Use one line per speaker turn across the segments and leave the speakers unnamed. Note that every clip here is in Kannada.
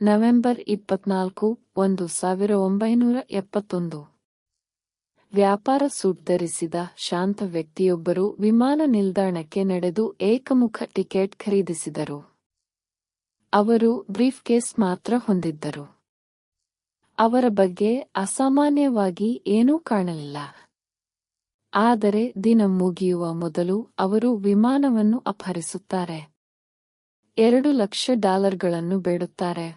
ನವೆಂಬರ್ 24, 1971 ವ್ಯಾಪಾರ ಸೂಟ್ ಧರಿಸಿದ ಶಾಂತ ವ್ಯಕ್ತಿಯೊಬ್ಬರು ವಿಮಾನ ನಿಲ್ದಾಣಕ್ಕೆ ನಡೆದು ಏಕಮುಖ ಟಿಕೆಟ್ ಖರೀದಿಸಿದರು. ಅವರು ಬ್ರೀಫ್ಕೇಸ್ ಮಾತ್ರ ಹೊಂದಿದ್ದರು. ಅವರ ಬಗ್ಗೆ ಅಸಾಮಾನ್ಯವಾಗಿ ಏನೂ ಕಾಣಲಿಲ್ಲ. ಆದರೆ ದಿನ ಮುಗಿಯುವ ಮೊದಲು ಅವರು ವಿಮಾನವನ್ನು ಅಪಹರಿಸುತ್ತಾರೆ. $2,00,000 ಬೇಡುತ್ತಾರೆ.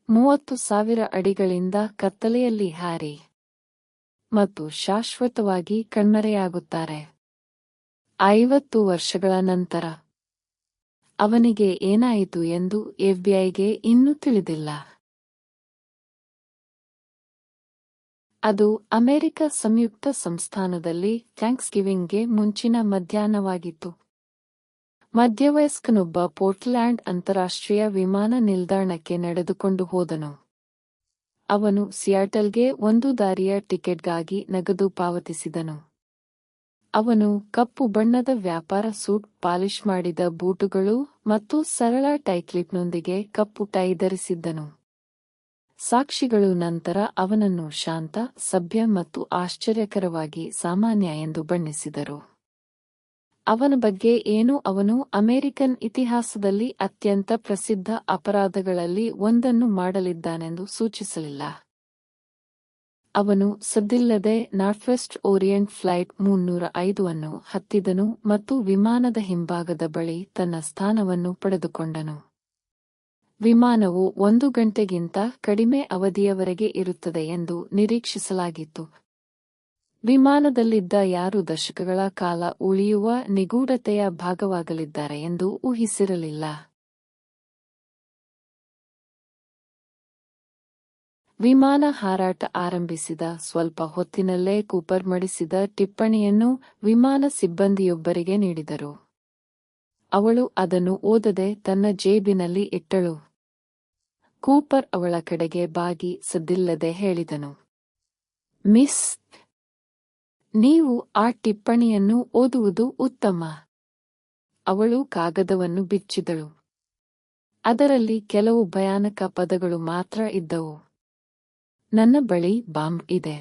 30,000 ಅಡಿಗಳಿಂದ ಕತ್ತಲೆಯಲ್ಲಿ ಹಾರಿ ಮತ್ತು ಶಾಶ್ವತವಾಗಿ ಕಣ್ಮರೆಯಾಗುತ್ತಾರೆ. 50 ವರ್ಷಗಳ ನಂತರ ಅವನಿಗೆ ಏನಾಯಿತು ಎಂದು ಎಫ್ಬಿಐಗೆ ಇನ್ನೂ ತಿಳಿದಿಲ್ಲ. ಅದು ಅಮೆರಿಕ ಸಂಯುಕ್ತ ಸಂಸ್ಥಾನದಲ್ಲಿ ಥ್ಯಾಂಕ್ಸ್ಗಿವಿಂಗ್ಗೆ ಮುಂಚಿನ ಮಧ್ಯಾಹ್ನವಾಗಿತ್ತು. ಮಧ್ಯವಯಸ್ಕನೊಬ್ಬ ಪೋರ್ಟ್ಲ್ಯಾಂಡ್ ಅಂತಾರಾಷ್ಟ್ರೀಯ ವಿಮಾನ ನಿಲ್ದಾಣಕ್ಕೆ ನಡೆದುಕೊಂಡು ಹೋದನು. ಅವನು ಸಿಯಾಟಲ್ಗೆ ಒಂದು ದಾರಿಯ ಟಿಕೆಟ್ಗಾಗಿ ನಗದು ಪಾವತಿಸಿದನು. ಅವನು ಕಪ್ಪು ಬಣ್ಣದ ವ್ಯಾಪಾರ ಸೂಟ್, ಪಾಲಿಶ್ ಮಾಡಿದ ಬೂಟುಗಳು ಮತ್ತು ಸರಳ ಟೈಕ್ಲಿಪ್ನೊಂದಿಗೆ ಕಪ್ಪು ಟೈ ಧರಿಸಿದ್ದನು. ಸಾಕ್ಷಿಗಳು ನಂತರ ಅವನನ್ನು ಶಾಂತ, ಸಭ್ಯ ಮತ್ತು ಆಶ್ಚರ್ಯಕರವಾಗಿ ಸಾಮಾನ್ಯ ಎಂದು ಬಣ್ಣಿಸಿದರು. ಅವನ ಬಗ್ಗೆ ಏನೂ ಅವನು ಅಮೆರಿಕನ್ ಇತಿಹಾಸದಲ್ಲಿ ಅತ್ಯಂತ ಪ್ರಸಿದ್ಧ ಅಪರಾಧಗಳಲ್ಲಿ ಒಂದನ್ನು ಮಾಡಲಿದ್ದಾನೆಂದು ಸೂಚಿಸಲಿಲ್ಲ. ಅವನು ಸದ್ದಿಲ್ಲದೆ ನಾರ್ತ್ವೆಸ್ಟ್ ಓರಿಯೆಂಟ್ ಫ್ಲೈಟ್ 305 ಅನ್ನು ಹತ್ತಿದನು ಮತ್ತು ವಿಮಾನದ ಹಿಂಭಾಗದ ಬಳಿ ತನ್ನ ಸ್ಥಾನವನ್ನು ಪಡೆದುಕೊಂಡನು. ವಿಮಾನವು 1 ಗಂಟೆಗಿಂತ ಕಡಿಮೆ ಅವಧಿಯವರೆಗೆ ಇರುತ್ತದೆ ಎಂದು ನಿರೀಕ್ಷಿಸಲಾಗಿತ್ತು. ವಿಮಾನದಲ್ಲಿದ್ದ ಯಾರೂ ದಶಕಗಳ ಕಾಲ ಉಳಿಯುವ ನಿಗೂಢತೆಯ ಭಾಗವಾಗಲಿದ್ದಾರೆ ಎಂದು ಊಹಿಸಿರಲಿಲ್ಲ. ವಿಮಾನ ಹಾರಾಟ ಆರಂಭಿಸಿದ ಸ್ವಲ್ಪ ಹೊತ್ತಿನಲ್ಲೇ ಕೂಪರ್ ಮಡಿಸಿದ ಟಿಪ್ಪಣಿಯನ್ನು ವಿಮಾನ ಸಿಬ್ಬಂದಿಯೊಬ್ಬರಿಗೆ ನೀಡಿದರು. ಅವಳು ಅದನ್ನು ಓದದೆ ತನ್ನ ಜೇಬಿನಲ್ಲಿ ಇಟ್ಟಳು. ಕೂಪರ್ ಅವಳ ಕಡೆಗೆ ಬಾಗಿ ಸದ್ದಿಲ್ಲದೆ ಹೇಳಿದನು, "ಮಿಸ್, ನೀವು ಆ ಟಿಪ್ಪಣಿಯನ್ನು ಓದುವುದು ಉತ್ತಮ." ಅವಳು ಕಾಗದವನ್ನು ಬಿಚ್ಚಿದಳು. ಅದರಲ್ಲಿ ಕೆಲವು ಭಯಾನಕ ಪದಗಳು ಮಾತ್ರ ಇದ್ದವು. "ನನ್ನ ಬಳಿ ಬಾಂಬ್ ಇದೆ."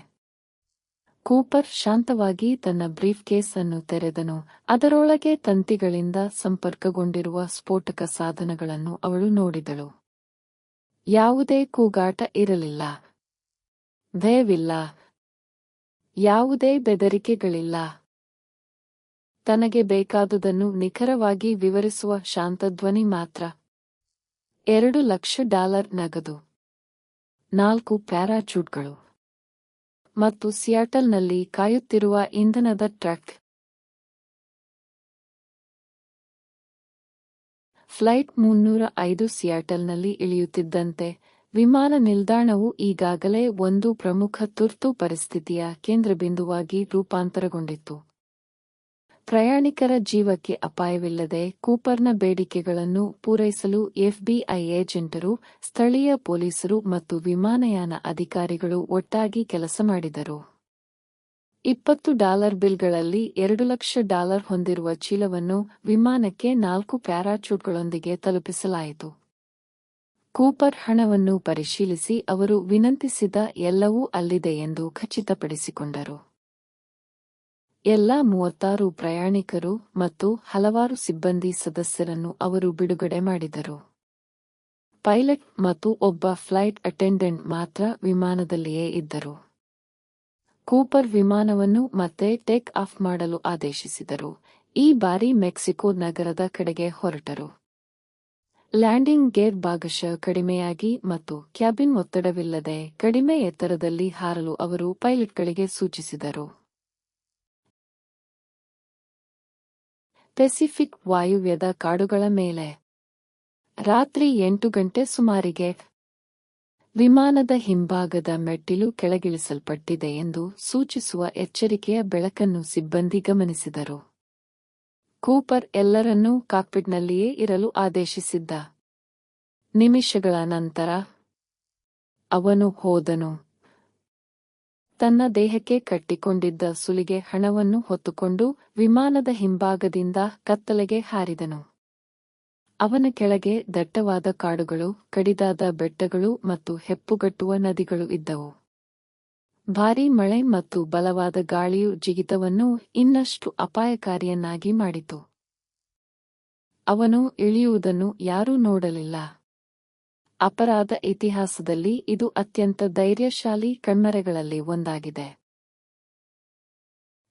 ಕೂಪರ್ ಶಾಂತವಾಗಿ ತನ್ನ ಬ್ರೀಫ್ಕೇಸ್ ಅನ್ನು ತೆರೆದನು. ಅದರೊಳಗೆ ತಂತಿಗಳಿಂದ ಸಂಪರ್ಕಗೊಂಡಿರುವ ಸ್ಫೋಟಕ ಸಾಧನಗಳನ್ನು ಅವಳು ನೋಡಿದಳು. ಯಾವುದೇ ಕೂಗಾಟ ಇರಲಿಲ್ಲ. ಭಯವಿಲ್ಲ. ಯಾವುದೇ ಬೆದರಿಕೆಗಳಿಲ್ಲ. ತನಗೆ ಬೇಕಾದುದನ್ನು ನಿಖರವಾಗಿ ವಿವರಿಸುವ ಶಾಂತ ಧ್ವನಿ ಮಾತ್ರ. $2,00,000 ನಗದು, 4 ಪ್ಯಾರಾಚೂಟ್ಗಳು ಮತ್ತು ಸಿಯಾಟಲ್ನಲ್ಲಿ ಕಾಯುತ್ತಿರುವ ಇಂಧನದ ಟ್ರಕ್. ಫ್ಲೈಟ್ 305 ಸಿಯಾಟಲ್ನಲ್ಲಿ ಇಳಿಯುತ್ತಿದ್ದಂತೆ ವಿಮಾನ ನಿಲ್ದಾಣವು ಈಗಾಗಲೇ ಒಂದು ಪ್ರಮುಖ ತುರ್ತು ಪರಿಸ್ಥಿತಿಯ ಕೇಂದ್ರಬಿಂದುವಾಗಿ ರೂಪಾಂತರಗೊಂಡಿತ್ತು. ಪ್ರಯಾಣಿಕರ ಜೀವಕ್ಕೆ ಅಪಾಯವಿಲ್ಲದೆ ಕೂಪರ್ನ ಬೇಡಿಕೆಗಳನ್ನು ಪೂರೈಸಲು ಎಫ್ಬಿಐ ಏಜೆಂಟರು, ಸ್ಥಳೀಯ ಪೊಲೀಸರು ಮತ್ತು ವಿಮಾನಯಾನ ಅಧಿಕಾರಿಗಳು ಒಟ್ಟಾಗಿ ಕೆಲಸ ಮಾಡಿದರು. $20 ಬಿಲ್ಗಳಲ್ಲಿ $2,00,000 ಹೊಂದಿರುವ ಚೀಲವನ್ನು ವಿಮಾನಕ್ಕೆ 4 ಪ್ಯಾರಾಚೂಟ್ಗಳೊಂದಿಗೆ ತಲುಪಿಸಲಾಯಿತು. ಕೂಪರ್ ಹಣವನ್ನು ಪರಿಶೀಲಿಸಿ ಅವರು ವಿನಂತಿಸಿದ ಎಲ್ಲವೂ ಅಲ್ಲಿದೆ ಎಂದು ಖಚಿತಪಡಿಸಿಕೊಂಡರು. ಎಲ್ಲಾ 36 ಪ್ರಯಾಣಿಕರು ಮತ್ತು ಹಲವಾರು ಸಿಬ್ಬಂದಿ ಸದಸ್ಯರನ್ನು ಅವರು ಬಿಡುಗಡೆ ಮಾಡಿದರು. ಪೈಲಟ್ ಮತ್ತು ಒಬ್ಬ ಫ್ಲೈಟ್ ಅಟೆಂಡೆಂಟ್ ಮಾತ್ರ ವಿಮಾನದಲ್ಲಿಯೇ ಇದ್ದರು. ಕೂಪರ್ ವಿಮಾನವನ್ನು ಮತ್ತೆ ಟೇಕ್ ಆಫ್ ಮಾಡಲು ಆದೇಶಿಸಿದರು. ಈ ಬಾರಿ ಮೆಕ್ಸಿಕೋ ನಗರದ ಕಡೆಗೆ ಹೊರಟರು. ಲ್ಯಾಂಡಿಂಗ್ ಗೇರ್ ಭಾಗಶಃ ಕಡಿಮೆಯಾಗಿ ಮತ್ತು ಕ್ಯಾಬಿನ್ ಒತ್ತಡವಿಲ್ಲದೆ ಕಡಿಮೆ ಎತ್ತರದಲ್ಲಿ ಹಾರಲು ಅವರು ಪೈಲಟ್ಗಳಿಗೆ ಸೂಚಿಸಿದರು. ಪೆಸಿಫಿಕ್ ವಾಯುವ್ಯದ ಕಾಡುಗಳ ಮೇಲೆ ರಾತ್ರಿ 8 ಗಂಟೆ ಸುಮಾರಿಗೆ ವಿಮಾನದ ಹಿಂಭಾಗದ ಮೆಟ್ಟಿಲು ಕೆಳಗಿಳಿಸಲ್ಪಟ್ಟಿದೆ ಎಂದು ಸೂಚಿಸುವ ಎಚ್ಚರಿಕೆಯ ಬೆಳಕನ್ನು ಸಿಬ್ಬಂದಿ ಗಮನಿಸಿದರು. ಕೂಪರ್ ಎಲ್ಲರನ್ನೂ ಕಾಕ್ಪಿಟ್ನಲ್ಲಿಯೇ ಇರಲು ಆದೇಶಿಸಿದ್ದ. ನಿಮಿಷಗಳ ನಂತರ ಅವನು ಹೋದನು. ತನ್ನ ದೇಹಕ್ಕೆ ಕಟ್ಟಿಕೊಂಡಿದ್ದ ಸುಲಿಗೆ ಹಣವನ್ನು ಹೊತ್ತುಕೊಂಡು ವಿಮಾನದ ಹಿಂಭಾಗದಿಂದ ಕತ್ತಲೆಗೆ ಹಾರಿದನು. ಅವನ ಕೆಳಗೆ ದಟ್ಟವಾದ ಕಾಡುಗಳು, ಕಡಿದಾದ ಬೆಟ್ಟಗಳು ಮತ್ತು ಹೆಪ್ಪುಗಟ್ಟುವ ನದಿಗಳು ಇದ್ದವು. ಭಾರೀ ಮಳೆ ಮತ್ತು ಬಲವಾದ ಗಾಳಿಯು ಜಿಗಿತವನ್ನು ಇನ್ನಷ್ಟು ಅಪಾಯಕಾರಿಯನ್ನಾಗಿ ಮಾಡಿತು. ಅವನು ಇಳಿಯುವುದನ್ನು ಯಾರೂ ನೋಡಲಿಲ್ಲ. ಅಪರಾಧ ಇತಿಹಾಸದಲ್ಲಿ ಇದು ಅತ್ಯಂತ ಧೈರ್ಯಶಾಲಿ ಕಣ್ಮರೆಗಳಲ್ಲಿ ಒಂದಾಗಿದೆ.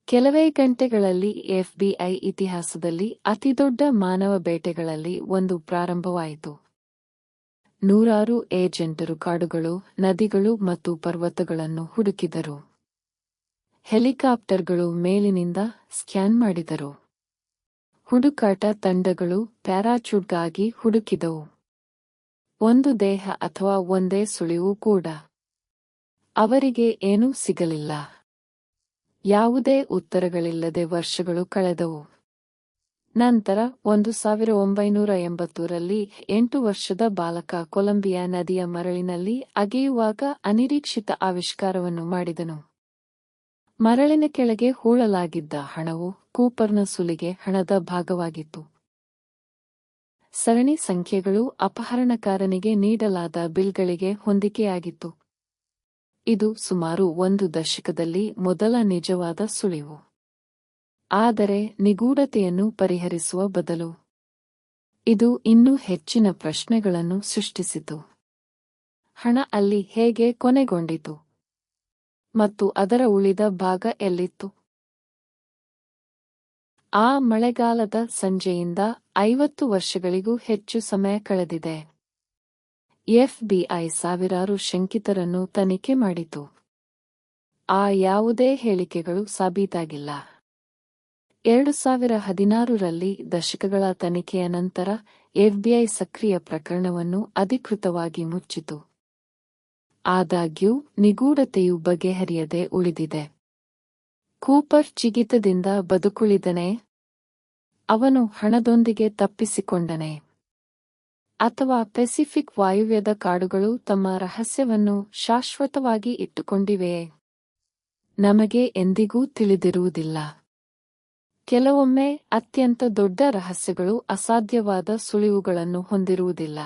ಕೆಲವೇ ಗಂಟೆಗಳಲ್ಲಿ ಎಫ್ಬಿಐ ಇತಿಹಾಸದಲ್ಲಿ ಅತಿದೊಡ್ಡ ಮಾನವ ಬೇಟೆಗಳಲ್ಲಿ ಒಂದು ಪ್ರಾರಂಭವಾಯಿತು. ನೂರಾರು ಏಜೆಂಟರು ಕಾಡುಗಳು, ನದಿಗಳು ಮತ್ತು ಪರ್ವತಗಳನ್ನು ಹುಡುಕಿದರು. ಹೆಲಿಕಾಪ್ಟರ್ಗಳು ಮೇಲಿನಿಂದ ಸ್ಕ್ಯಾನ್ ಮಾಡಿದರು. ಹುಡುಕಾಟ ತಂಡಗಳು ಪ್ಯಾರಾಚೂಟ್ಗಾಗಿ ಹುಡುಕಿದವು. ಒಂದು ದೇಹ ಅಥವಾ ಒಂದೇ ಸುಳಿವು ಕೂಡ. ಅವರಿಗೆ ಏನೂ ಸಿಗಲಿಲ್ಲ. ಯಾವುದೇ ಉತ್ತರಗಳಿಲ್ಲದೆ ವರ್ಷಗಳು ಕಳೆದವು. ನಂತರ 1980ರಲ್ಲಿ 8 ವರ್ಷದ ಬಾಲಕ ಕೊಲಂಬಿಯಾ ನದಿಯ ಮರಳಿನಲ್ಲಿ ಅಗೆಯುವಾಗ ಅನಿರೀಕ್ಷಿತ ಆವಿಷ್ಕಾರವನ್ನು ಮಾಡಿದನು. ಮರಳಿನ ಕೆಳಗೆ ಹೂಳಲಾಗಿದ್ದ ಹಣವು ಕೂಪರ್ನ ಸುಲಿಗೆ ಹಣದ ಭಾಗವಾಗಿತ್ತು. ಸರಣಿ ಸಂಖ್ಯೆಗಳು ಅಪಹರಣಕಾರನಿಗೆ ನೀಡಲಾದ ಬಿಲ್ಗಳಿಗೆ ಹೊಂದಿಕೆಯಾಗಿತ್ತು. ಇದು ಸುಮಾರು 1 ದಶಕದಲ್ಲಿ ಮೊದಲ ನಿಜವಾದ ಸುಳಿವು. ಆದರೆ ನಿಗೂಢತೆಯನ್ನು ಪರಿಹರಿಸುವ ಬದಲು ಇದು ಇನ್ನೂ ಹೆಚ್ಚಿನ ಪ್ರಶ್ನೆಗಳನ್ನು ಸೃಷ್ಟಿಸಿತು. ಹಣ ಅಲ್ಲಿ ಹೇಗೆ ಕೊನೆಗೊಂಡಿತು? ಮತ್ತು ಅದರ ಉಳಿದ ಭಾಗ ಎಲ್ಲಿತ್ತು? ಆ ಮಳೆಗಾಲದ ಸಂಜೆಯಿಂದ 50 ವರ್ಷಗಳಿಗೂ ಹೆಚ್ಚು ಸಮಯ ಕಳೆದಿದೆ. ಎಫ್ಬಿಐ ಸಾವಿರಾರು ಶಂಕಿತರನ್ನು ತನಿಖೆ ಮಾಡಿತು. ಆ ಯಾವುದೇ ಹೇಳಿಕೆಗಳು ಸಾಬೀತಾಗಿಲ್ಲ. 2016ರಲ್ಲಿ ದಶಕಗಳ ತನಿಖೆಯ ನಂತರ ಎಫ್ಬಿಐ ಸಕ್ರಿಯ ಪ್ರಕರಣವನ್ನು ಅಧಿಕೃತವಾಗಿ ಮುಚ್ಚಿತು. ಆದಾಗ್ಯೂ ನಿಗೂಢತೆಯು ಬಗೆಹರಿಯದೆ ಉಳಿದಿದೆ. ಕೂಪರ್ ಜಿಗಿತದಿಂದ ಬದುಕುಳಿದನೇ? ಅವನು ಹಣದೊಂದಿಗೆ ತಪ್ಪಿಸಿಕೊಂಡನೇ? ಅಥವಾ ಪೆಸಿಫಿಕ್ ವಾಯುವ್ಯದ ಕಾಡುಗಳು ತಮ್ಮ ರಹಸ್ಯವನ್ನು ಶಾಶ್ವತವಾಗಿ ಇಟ್ಟುಕೊಂಡಿವೆಯೇ? ನಮಗೆ ಎಂದಿಗೂ ತಿಳಿದಿರುವುದಿಲ್ಲ. ಕೆಲವೊಮ್ಮೆ ಅತ್ಯಂತ ದೊಡ್ಡ ರಹಸ್ಯಗಳು ಅಸಾಧ್ಯವಾದ ಸುಳಿವುಗಳನ್ನು ಹೊಂದಿರುವುದಿಲ್ಲ.